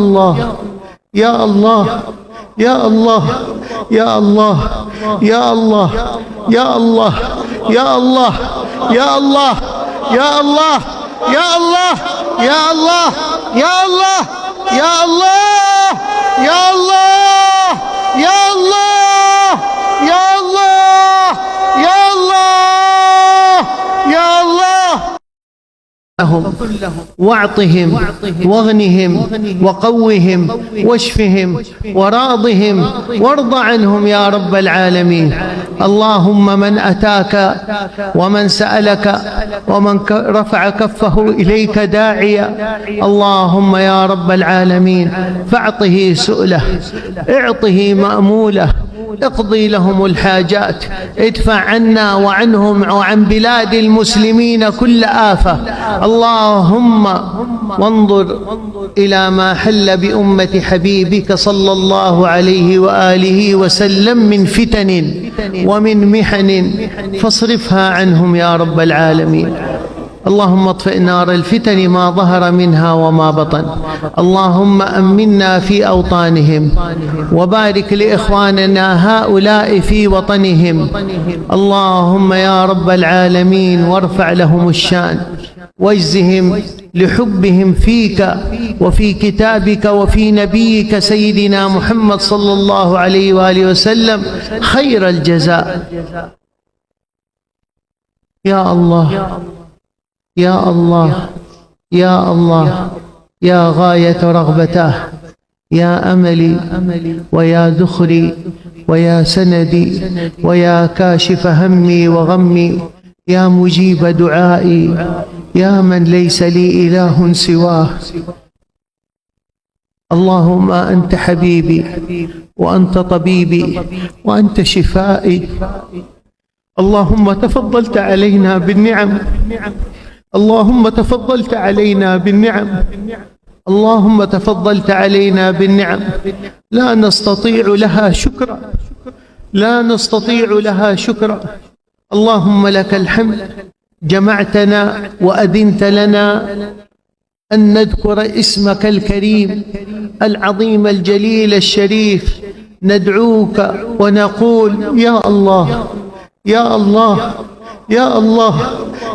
الله يا الله يا الله يا الله يا الله يا الله يا الله يا الله يا الله يا الله يا الله يا الله يا الله يا الله يا الله يا الله يا الله يا الله واعطهم واغنهم وقوهم واشفهم وراضهم وارض عنهم يا رب العالمين. اللهم من أتاك ومن سألك ومن رفع كفه إليك داعيا، اللهم يا رب العالمين فاعطه سؤله، اعطه مأموله، اقضي لهم الحاجات، ادفع عنا وعنهم وعن بلاد المسلمين كل آفة. اللهم وانظر إلى ما حل بأمة حبيبك صلى الله عليه وآله وسلم من فتن ومن محن فاصرفها عنهم يا رب العالمين. اللهم اطفئ نار الفتن ما ظهر منها وما بطن. اللهم أمنا في أوطانهم وبارك لإخواننا هؤلاء في وطنهم. اللهم يا رب العالمين وارفع لهم الشان واجزهم لحبهم فيك وفي كتابك وفي نبيك سيدنا محمد صلى الله عليه وآله وسلم خير الجزاء. يا الله يا الله يا الله يا غاية رغبتاه، يا أملي ويا ذخري ويا سندي ويا كاشف همي وغمي، يا مجيب دعائي، يا من ليس لي إله سواه. اللهم أنت حبيبي وأنت طبيبي وأنت شفائي. اللهم تفضلت علينا بالنعم، اللهم تفضلت علينا بالنعم، اللهم تفضلت علينا بالنعم لا نستطيع لها شكرا، لا نستطيع لها شكرا. اللهم لك الحمد، جمعتنا وأذنت لنا أن نذكر اسمك الكريم العظيم الجليل الشريف، ندعوك ونقول يا الله يا الله يا الله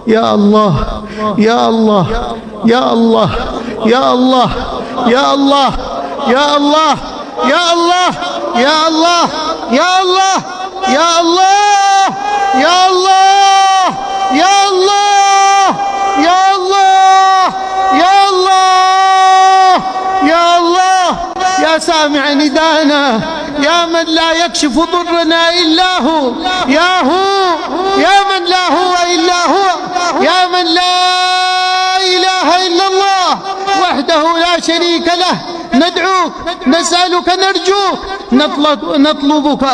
يا الله يا الله يا الله يا الله يا الله يا الله يا الله يا الله يا الله يا الله يا الله يا الله يا الله يا الله يا الله يا سامع ندانا، يا من لا يكشف ضرنا إلا هو، يا هو يا من لا هو إلا هو، يا من لا إله إلا الله وحده لا شريك له. ندعوك، نسألك، نرجوك، نطلبك،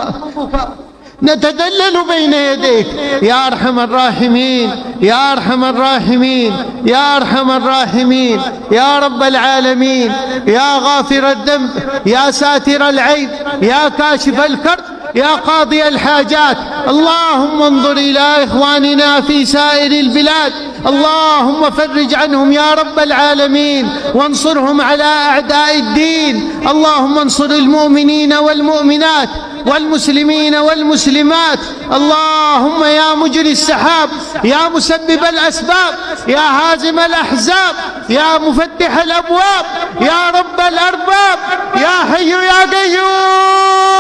نتذلل بين يديك يا أرحم الراحمين يا أرحم الراحمين يا أرحم الراحمين يا رب العالمين، يا غافر الذنب، يا ساتر العيب، يا كاشف الكرب، يا قاضي الحاجات. اللهم انظر إلى إخواننا في سائر البلاد، اللهم فرج عنهم يا رب العالمين وانصرهم على أعداء الدين. اللهم انصر المؤمنين والمؤمنات والمسلمين والمسلمات. اللهم يا مجري السحاب، يا مسبب الأسباب، يا هازم الأحزاب، يا مفتح الأبواب، يا رب الأرباب، يا حي يا قيوم،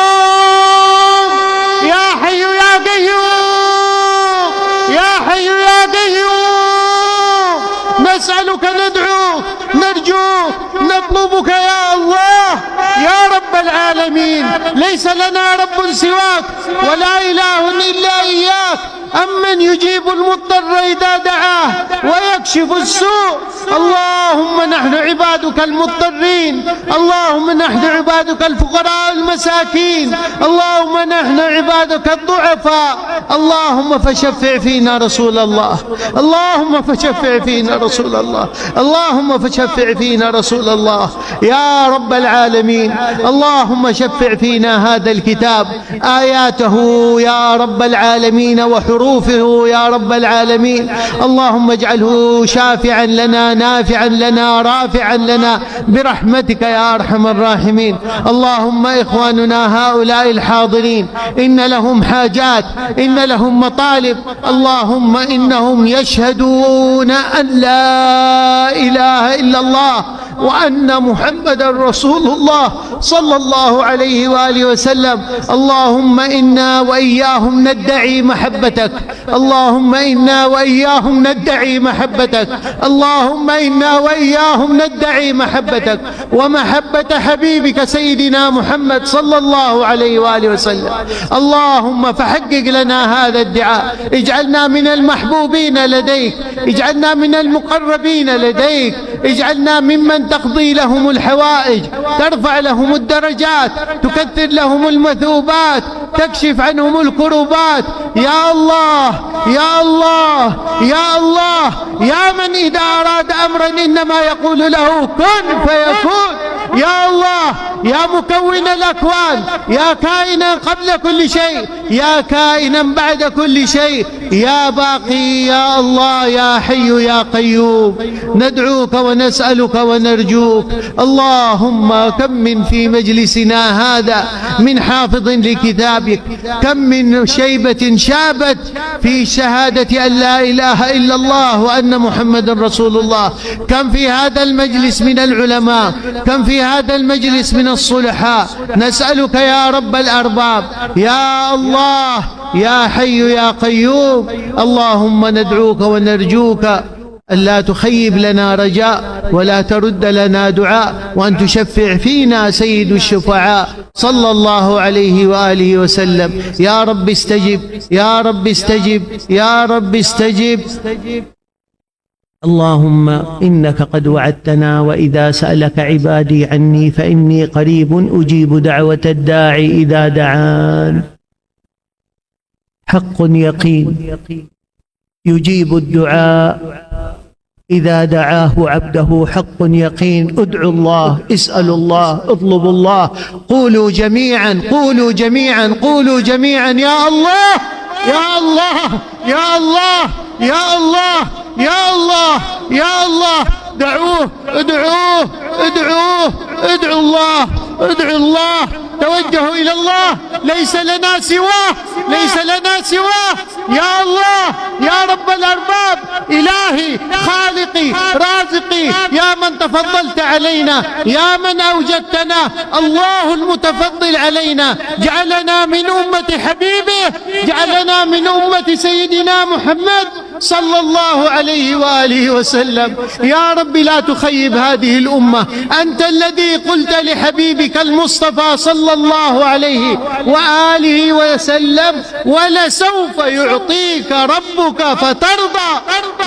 يا حي يا قيوم، يا حي يا قيوم، نسألك، ندعوك، نرجوك، نطلبك يا الله يا رب العالمين. ليس لنا رب سواك ولا إله إلا إياك، أمن يجيب المضطر إذا دعاه ويكشف السوء. اللهم نحن عبادك المضطرين، اللهم نحن عبادك الفقراء المساكين، اللهم نحن عبادك الضعفاء. اللهم فشفع فينا رسول الله، اللهم فشفع فينا رسول الله، اللهم فشفع فينا رسول الله يا رب العالمين. اللهم شفع فينا هذا الكتاب آياته يا رب العالمين وحروفه يا رب العالمين. اللهم اجعله شافعا لنا نافعا لنا رافعا لنا برحمتك يا أرحم الراحمين. اللهم إخواننا هؤلاء الحاضرين إن لهم حاجات، إن لهم مطالب، اللهم إنهم يشهدون أن لا إله إلا الله وأن محمد رسول الله صلى الله عليه وآله وسلم. اللهم إنا وإياهم ندعي محبتك، اللهم إنا وإياهم ندعي محبتك، اللهم إنا وإياهم ندعي محبتك ومحبة حبيبك سيدنا محمد صلى الله عليه وآله وسلم. اللهم فحقق لنا هذا الدعاء، اجعلنا من المحبوبين لديك، اجعلنا من المقربين لديك، اجعلنا ممن تقضي لهم الحوائج، ترفع لهم الدرجات، تكثر لهم المثوبات، تكشف عنهم الكروبات. يا الله يا الله يا الله، يا من إذا أراد أمرا إنما يقول له كن فيكون. يا الله يا مكون الأكوان، يا كائنا قبل كل شيء، يا كائنا بعد كل شيء، يا باقي يا الله يا حي يا قيوم، ندعوك ونسألك ونرجوك. اللهم كم من في مجلسنا هذا من حافظ لكتابك، كم من شيبة شابت في شهادة أن لا إله إلا الله وأن محمد رسول الله، كم في هذا المجلس من العلماء، كم في هذا المجلس من الصلحاء. نسألك يا رب الأرباب يا الله يا حي يا قيوم، اللهم ندعوك ونرجوك ألا تخيب لنا رجاء ولا ترد لنا دعاء، وأن تشفع فينا سيد الشفعاء صلى الله عليه وآله وسلم. يا رب استجب يا رب استجب يا رب استجب. اللهم إنك قد وعدتنا وإذا سألك عبادي عني فإني قريب أجيب دعوة الداعي إذا دعان. حق يقين يجيب الدعاء إذا دعاه عبده، حق يقين. ادعوا الله، اسألوا الله، اطلبوا الله. قولوا جميعا قولوا جميعا قولوا جميعا يا الله يا الله يا الله يا الله يا الله يا الله. دعوه ادعوه ادعوه ادعوا الله ادعوا الله. توجهوا إلى الله، ليس لنا سواه ليس لنا سواه. يا الله يا رب الأرباب، إلهي خالقي رازقي، يا من تفضلت علينا، يا من أوجدتنا، الله المتفضل علينا، جعلنا من أمة حبيبه، جعلنا من أمة سيدنا محمد صلى الله عليه وآله وسلم. يا رب لا تخيب هذه الأمة، أنت الذي قلت لحبيبك المصطفى صلى الله عليه وآله وسلم ولسوف يعطيك ربك فترضى.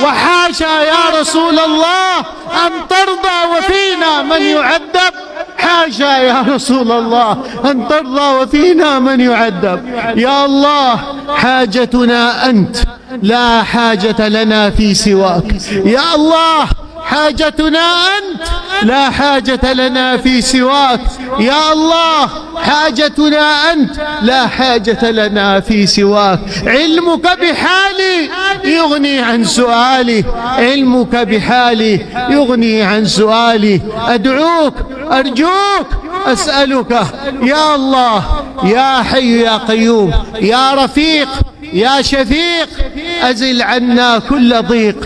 وحاشا يا رسول الله أن ترضى وفينا من يعذب، حاشا يا رسول الله أن ترضى وفينا من يعذب. يا الله حاجتنا أنت، لا حاجة لنا في سواك. يا الله حاجتنا أنت، لا حاجة لنا في سواك. يا الله حاجتنا أنت، لا حاجة لنا في سواك. علمك بحالي يغني عن سؤالي، علمك بحالي يغني عن سؤالي. أدعوك أرجوك أسألك يا الله يا حي يا قيوم، يا رفيق يا شفيق، أزل عنا كل ضيق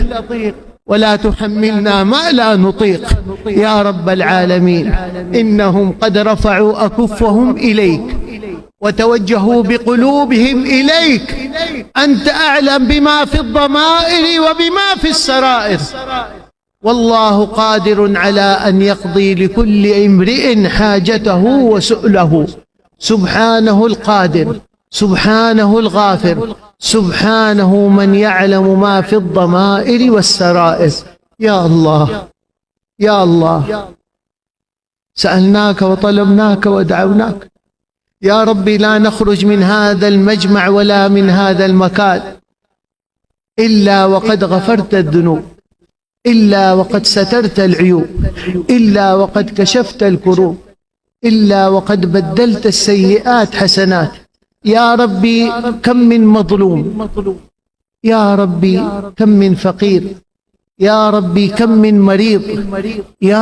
ولا تحملنا ما لا نطيق. يا رب العالمين، إنهم قد رفعوا أكفهم إليك وتوجهوا بقلوبهم إليك. أنت أعلم بما في الضمائر وبما في السرائر، والله قادر على أن يقضي لكل امرئ حاجته وسؤله. سبحانه القادر، سبحانه الغافر، سبحانه من يعلم ما في الضمائر والسرائر. يا الله يا الله، سألناك وطلبناك ودعوناك. يا ربي لا نخرج من هذا المجمع ولا من هذا المكان إلا وقد غفرت الذنوب، إلا وقد سترت العيوب، إلا وقد كشفت الكروب، إلا وقد بدلت السيئات حسنات. يا ربي كم من مظلوم، يا ربي كم من فقير، يا ربي كم من مريض، يا